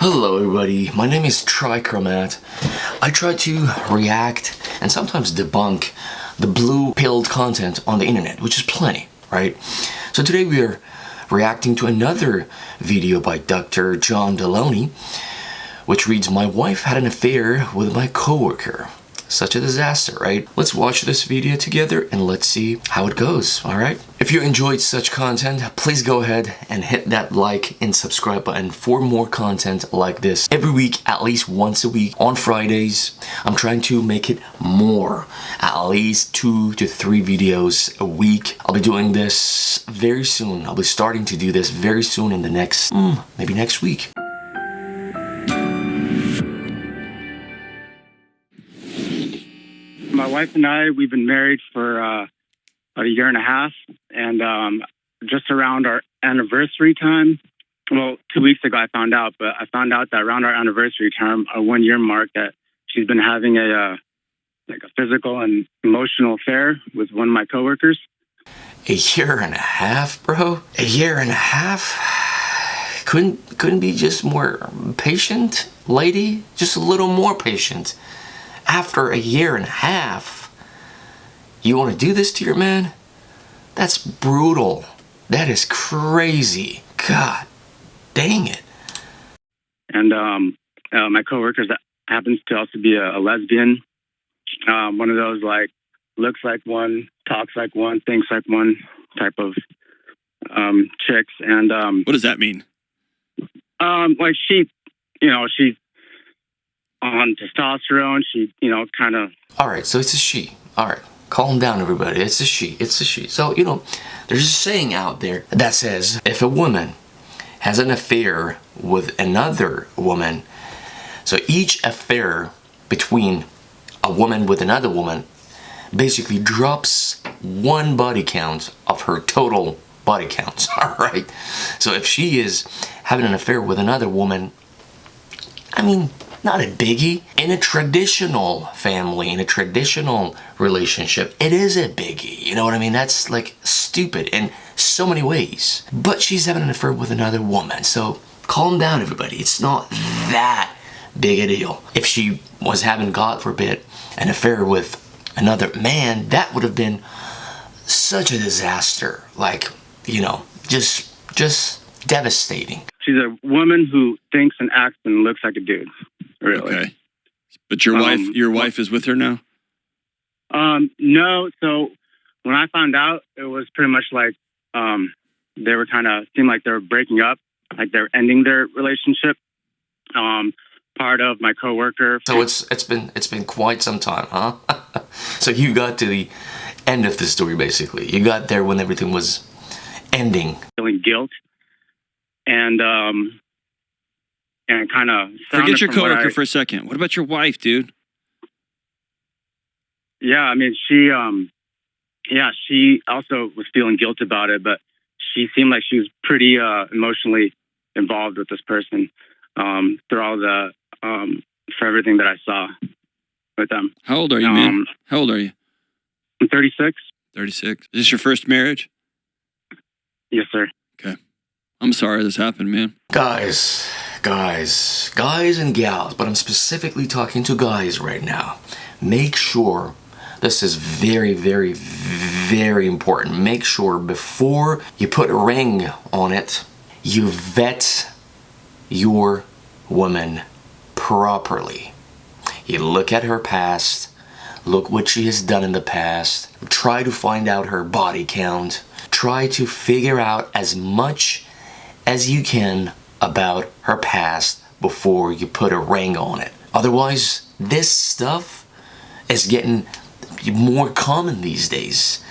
Hello everybody, my name is Trichromat. I try to react and sometimes debunk the blue-pilled content on the internet, which is plenty, right? So today we are reacting to another video by Dr. John Delony, which reads, "My wife had an affair with my coworker." Such a disaster, right? Let's watch this video together and let's see how it goes, alright? If you enjoyed such content, please go ahead and hit that like and subscribe button for more content like this. Every week, at least once a week, on Fridays, I'm trying to make it more. At least 2 to 3 videos a week. I'll be doing this very soon. I'll be starting to do this very soon in the next, maybe next week. My wife and I, we've been married for about a year and a half, and just around our anniversary time, well, 2 weeks ago I found out that around our anniversary time, our 1 year mark, that she's been having a physical and emotional affair with one of my coworkers. A year and a half, bro? A year and a half? Couldn't be just more patient, lady? Just a little more patient. After a year and a half, you want to do this to your man? That's brutal. That is crazy. God dang it. And my coworker happens to also be a lesbian. One of those, like, looks like one, talks like one, thinks like one type of chicks. And what does that mean? Like she's on testosterone. She, kind of. All right, so it's a she. All right, calm down, everybody. It's a she. It's a she. So, there's a saying out there that says, if a woman has an affair with another woman, so each affair between a woman with another woman basically drops one body count of her total body counts, all right? So if she is having an affair with another woman, not a biggie. In a traditional family, in a traditional relationship, it is a biggie. You know what I mean? That's like stupid in so many ways. But she's having an affair with another woman. So calm down, everybody. It's not that big a deal. If she was having, God forbid, an affair with another man, that would have been such a disaster. Like, just devastating. She's a woman who thinks and acts and looks like a dude. Really. Okay. But your wife is with her now? No. So when I found out, it was pretty much like they were seemed like they were breaking up, like they're ending their relationship. Part of my coworker. So it's been quite some time, huh? So you got to the end of the story, basically. You got there when everything was ending. Feeling guilt and kind of forget your coworker for a second. What about your wife, dude? Yeah, she also was feeling guilt about it, but she seemed like she was pretty emotionally involved with this person through all the for everything that I saw with them. How old are you, man? How old are you? I'm 36. 36. Is this your first marriage? Yes, sir. Okay. I'm sorry this happened, man. Guys and gals, but I'm specifically talking to guys right now. Make sure, this is very, very, very important. Make sure before you put a ring on it, you vet your woman properly. You look at her past, look what she has done in the past, try to find out her body count, try to figure out as much as you can about her past before you put a ring on it. Otherwise, this stuff is getting more common these days.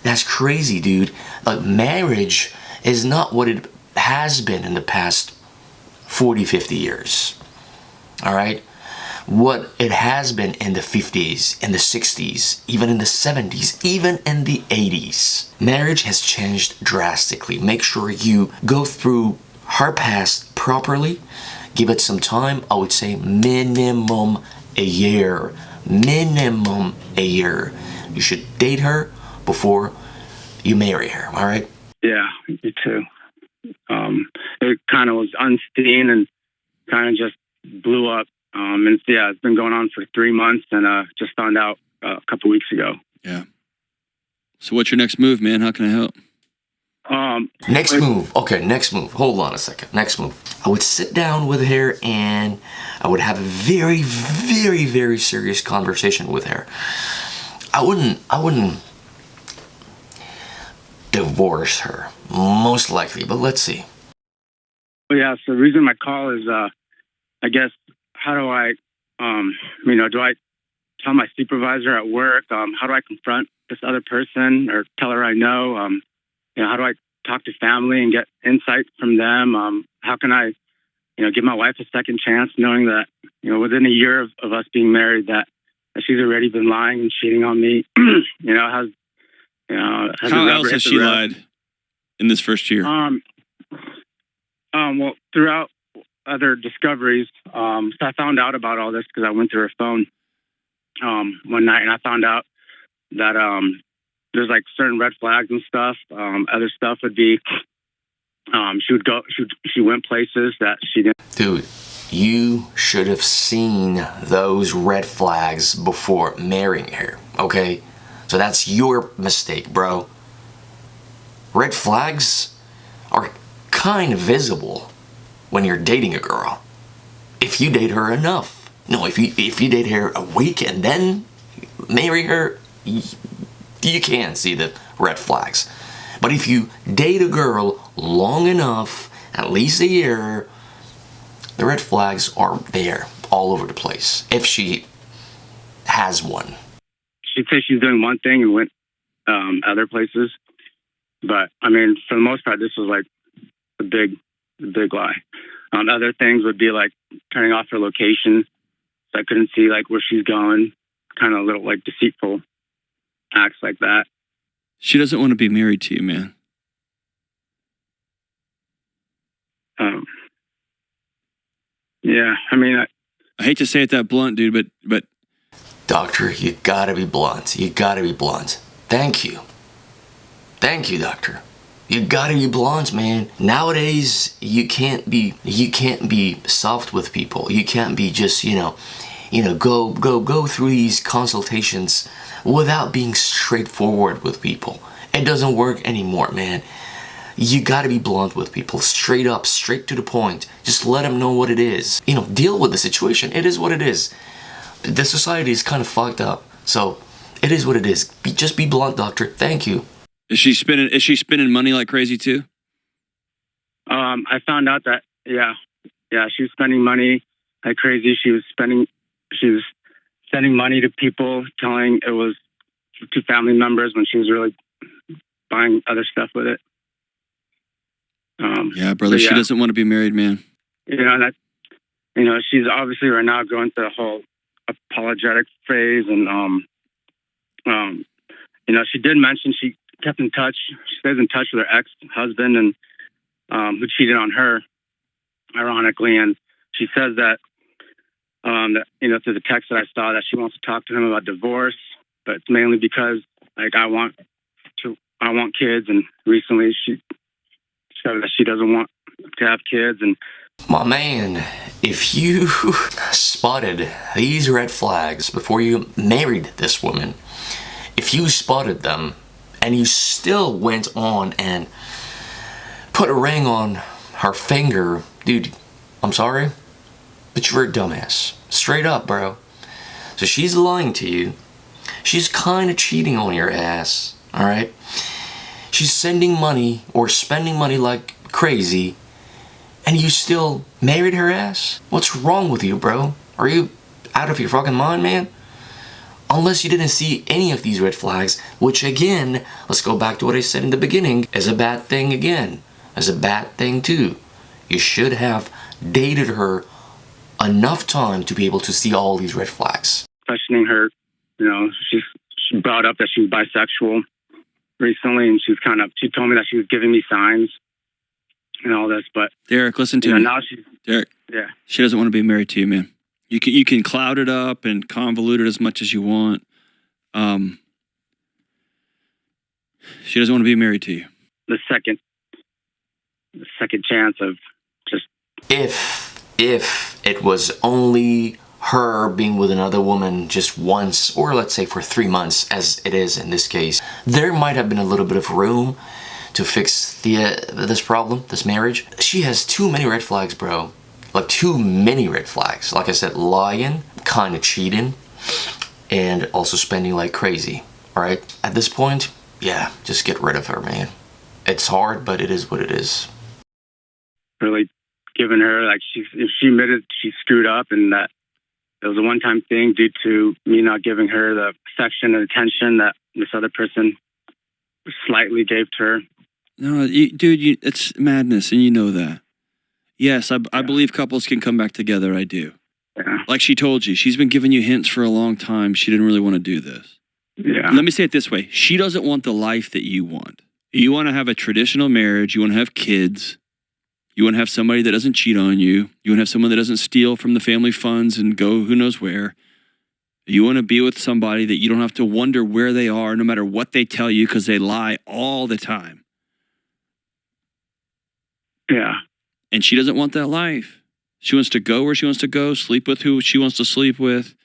That's crazy, dude. Like, marriage is not what it has been in the past 40, 50 years. All right? What it has been in the 50s, in the 60s, even in the 70s, even in the 80s. Marriage has changed drastically. Make sure you go through her past properly. Give it some time. I would say minimum a year. Minimum a year. You should date her before you marry her, all right? Yeah, me too. It kind of was unseen, and kind of just blew up. And so, yeah, it's been going on for 3 months, and just found out a couple weeks ago. Yeah. So what's your next move, man? How can I help? Next move. Okay, next move. Hold on a second. Next move. I would sit down with her and I would have a very, very, very serious conversation with her. I wouldn't divorce her, most likely, but let's see. Well, yeah, so the reason my call is, I guess, how do I, do I tell my supervisor at work? How do I confront this other person or tell her I know? How do I talk to family and get insight from them? How can I, give my wife a second chance, knowing that, within a year of us being married, that she's already been lying and cheating on me? How else has she lied in this first year? Well, throughout other discoveries, so I found out about all this because I went through her phone one night, and I found out that there's like certain red flags and stuff. Other stuff would be she went places that she didn't. Dude, you should have seen those red flags before marrying her, okay? So that's your mistake, bro. Red flags are kind of visible when you're dating a girl. If you date her enough. No, if you date her a week and then marry her, you can't see the red flags. But if you date a girl long enough, at least a year, the red flags are there all over the place. If she has one. She'd say she's doing one thing and went other places. But, for the most part, this was like a big lie. Other things would be like turning off her location so I couldn't see like where she's going. Kind of little like deceitful acts like that. She doesn't want to be married to you, man. Yeah, I hate to say it that blunt, dude, but Doctor, you gotta be blunt. You gotta be blunt. Thank you. Thank you, doctor. You gotta be blunt, man. Nowadays, you can't be soft with people. You can't be just, go through these consultations without being straightforward with people. It doesn't work anymore, man. You gotta be blunt with people. Straight up, straight to the point. Just let them know what it is. Deal with the situation. It is what it is. The society is kind of fucked up. So, it is what it is. Just be blunt, doctor. Thank you. Is she spending money like crazy too? I found out that yeah, she was spending money like crazy. She was sending money to people, telling it was to family members when she was really buying other stuff with it. Yeah, brother, she doesn't want to be married, man. She's obviously right now going through a whole apologetic phase, and she did mention she kept in touch. She stays in touch with her ex-husband, and who cheated on her, ironically. And she says that through the text that I saw, that she wants to talk to him about divorce, but it's mainly because like I want kids, and recently she said that she doesn't want to have kids. And my man, if you spotted these red flags before you married this woman, if you spotted them and you still went on and put a ring on her finger, dude, I'm sorry, but you're a dumbass. Straight up, bro. So she's lying to you. She's kind of cheating on your ass, alright? She's sending money or spending money like crazy, and you still married her ass? What's wrong with you, bro? Are you out of your fucking mind, man? Unless you didn't see any of these red flags, which again, let's go back to what I said in the beginning, is a bad thing again. Is a bad thing too. You should have dated her enough time to be able to see all these red flags. Questioning her, she brought up that she was bisexual recently, and she told me that she was giving me signs and all this, but Derek, listen to me. Now Derek, yeah, she doesn't want to be married to you, man. You can cloud it up and convolute it as much as you want. She doesn't want to be married to you. The second chance of just if it was only her being with another woman just once, or let's say for 3 months, as it is in this case, there might have been a little bit of room to fix this problem, this marriage. She has too many red flags, bro. Like, too many red flags. Like I said, lying, kind of cheating, and also spending like crazy. All right? At this point, yeah, just get rid of her, man. It's hard, but it is what it is. Really giving her, like, she admitted she screwed up and that it was a one-time thing due to me not giving her the affection and attention that this other person slightly gave to her. No, dude, it's madness, and you know that. Yes, I believe couples can come back together. I do. Yeah. Like she told you, she's been giving you hints for a long time. She didn't really want to do this. Yeah. Let me say it this way. She doesn't want the life that you want. You want to have a traditional marriage. You want to have kids. You want to have somebody that doesn't cheat on you. You want to have someone that doesn't steal from the family funds and go who knows where. You want to be with somebody that you don't have to wonder where they are no matter what they tell you because they lie all the time. Yeah. And she doesn't want that life. She wants to go where she wants to go, sleep with who she wants to sleep with,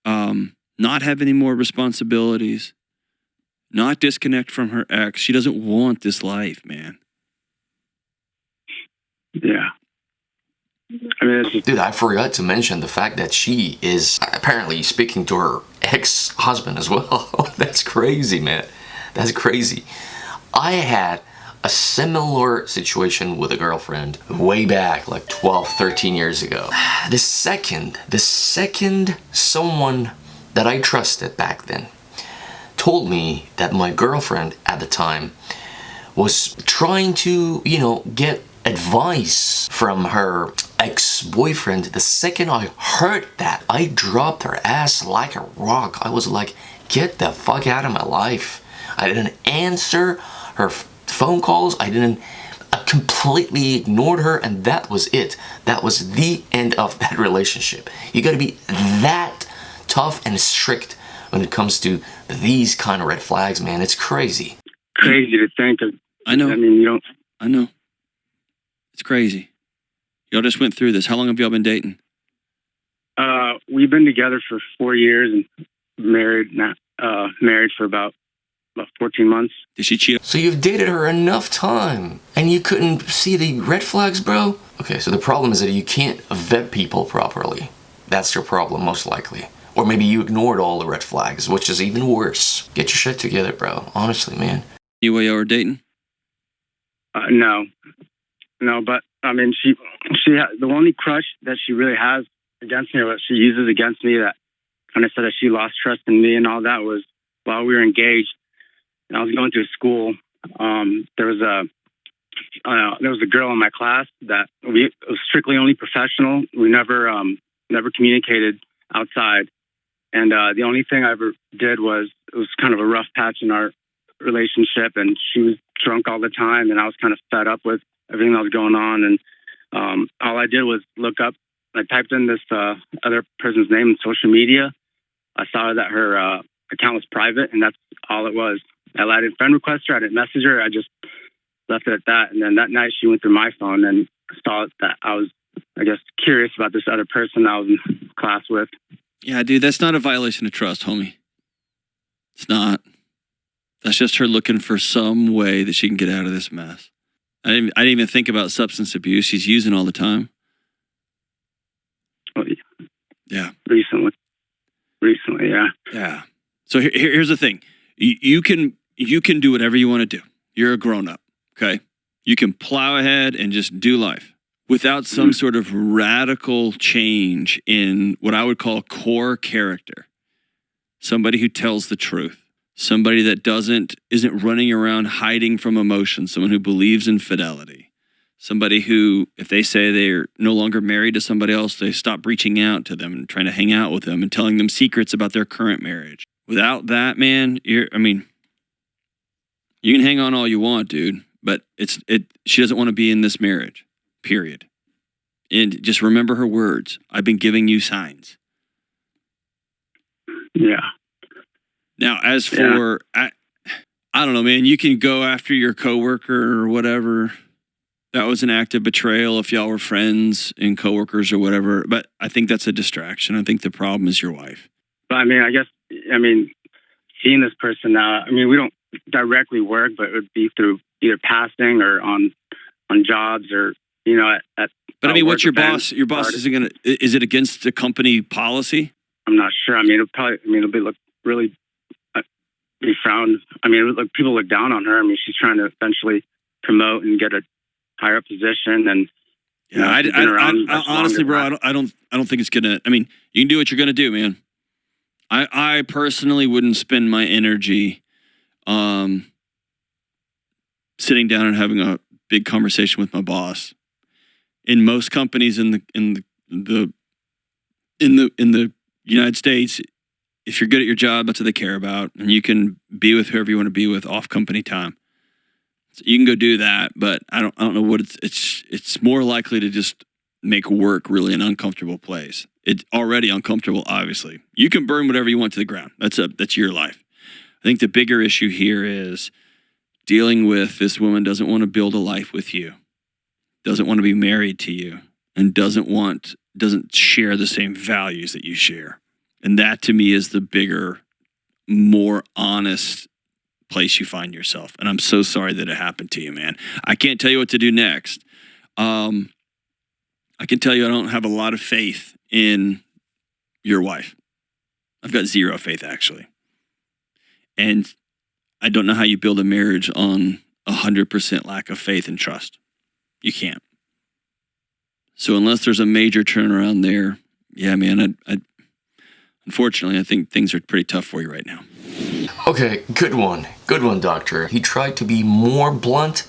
not have any more responsibilities, not disconnect from her ex. She doesn't want this life, man. Yeah. I mean, it's just, Dude, I forgot to mention the fact that she is apparently speaking to her ex-husband as well. That's crazy, man. That's crazy. I had a similar situation with a girlfriend way back, like 12, 13 years ago. The second someone that I trusted back then told me that my girlfriend at the time was trying to, get advice from her ex-boyfriend. The second I heard that, I dropped her ass like a rock. I was like, get the fuck out of my life. I didn't answer her phone calls. I completely ignored her, and that was it. That was the end of that relationship. You gotta be that tough and strict when it comes to these kind of red flags, man. It's crazy. crazy to think of. I know. I mean, you don't. I know. It's crazy. Y'all just went through this. How long have y'all been dating? We've been together for 4 years and married for about 14 months. Did she cheat? So you've dated her enough time and you couldn't see the red flags, bro? Okay, so the problem is that you can't vet people properly. That's your problem, most likely. Or maybe you ignored all the red flags, which is even worse. Get your shit together, bro. Honestly, man. You while y'all were dating? No, but I mean, she the only crush that she really has against me, or what she uses against me, that kind of said that she lost trust in me and all that, was while we were engaged. And I was going through school. There was a girl in my class that it was strictly only professional. We never communicated outside. And the only thing I ever did was, it was kind of a rough patch in our relationship, and she was drunk all the time, and I was kind of fed up with everything that was going on. And all I did was look up, I typed in this other person's name in social media. I saw that her account was private, and that's all it was. I didn't friend request her, I didn't message her, I just left it at that. And then that night she went through my phone and saw that I was, I guess, curious about this other person I was in class with. Yeah, dude, that's not a violation of trust, homie. It's not. That's just her looking for some way that she can get out of this mess. I didn't even think about substance abuse. She's using all the time. Well, Yeah. Recently, yeah. Yeah. So here's the thing. You can do whatever you want to do. You're a grown-up, okay? You can plow ahead and just do life without some sort of radical change in what I would call core character. Somebody who tells the truth. Somebody that isn't running around hiding from emotion. Someone who believes in fidelity. Somebody who, if they say they're no longer married to somebody else, they stop reaching out to them and trying to hang out with them and telling them secrets about their current marriage. Without that, man, you can hang on all you want, dude, but she doesn't want to be in this marriage, period. And just remember her words. I've been giving you signs. Yeah. Now, as for, I don't know, man, you can go after your coworker or whatever. that was an act of betrayal if y'all were friends and coworkers or whatever. But I think that's a distraction. I think the problem is your wife. But I mean, seeing this person now, I mean, we don't directly work, but it would be through either passing or on jobs or, you know, at But I mean, what's your events. boss? Your boss isn't going to, is it against the company policy? I'm not sure. I mean, it'll be look really be frowned. I mean, people look down on her. I mean, she's trying to eventually promote and get a higher position. And yeah, she's been around much honestly, longer. bro, I don't think it's gonna. I mean, you can do what you're gonna do, man. I personally wouldn't spend my energy, sitting down and having a big conversation with my boss. In most companies in the United States, if you're good at your job, that's what they care about, and you can be with whoever you want to be with off company time. So you can go do that, but I don't know what it's more likely to just make work really an uncomfortable place. It's already uncomfortable, obviously. You can burn whatever you want to the ground. That's your life. I think the bigger issue here is dealing with this woman doesn't want to build a life with you, doesn't want to be married to you, and doesn't share the same values that you share. And that to me is the bigger, more honest place you find yourself. And I'm so sorry that it happened to you, man. I can't tell you what to do next. I can tell you I don't have a lot of faith in your wife. I've got zero faith, actually. And I don't know how you build a marriage on 100% lack of faith and trust. You can't. So unless there's a major turnaround there, yeah, man, unfortunately, I think things are pretty tough for you right now. Okay, good one, doctor. He tried to be more blunt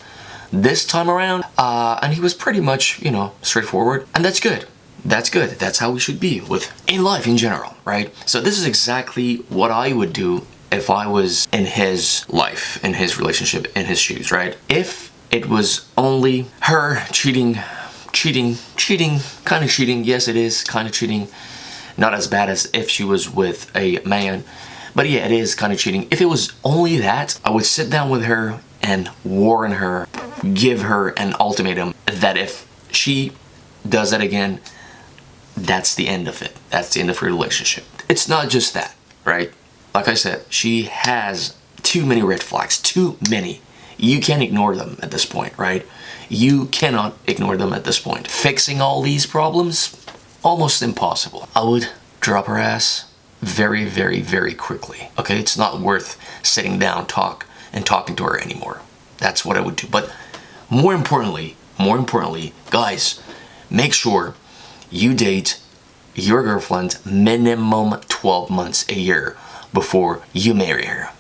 this time around, and he was pretty much, straightforward, and that's good. That's good. That's how we should be in life in general, right? So this is exactly what I would do if I was in his life, in his relationship, in his shoes, right? If it was only her cheating, kind of cheating. Yes, it is kind of cheating. Not as bad as if she was with a man. But yeah, it is kind of cheating. If it was only that, I would sit down with her and warn her, give her an ultimatum that if she does that again, that's the end of it. That's the end of her relationship. It's not just that, right? Like I said, she has too many red flags, too many. You can't ignore them at this point, right? You cannot ignore them at this point. Fixing all these problems, almost impossible. I would drop her ass very, very, very quickly. Okay, it's not worth sitting down, talking to her anymore. That's what I would do. But more importantly, guys, make sure you date your girlfriend minimum 12 months a year before you marry her.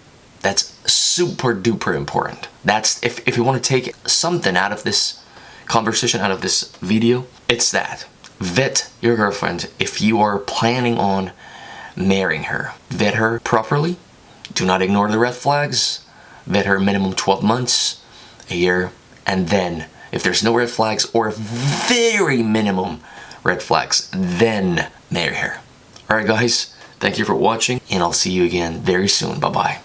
That's super duper important. That's if you want to take something out of this conversation, out of this video, it's that. Vet your girlfriend if you are planning on marrying her. Vet her properly. Do not ignore the red flags. Vet her minimum 12 months, a year, and then if there's no red flags or very minimum red flags, then marry her. Alright guys, thank you for watching, and I'll see you again very soon. Bye-bye.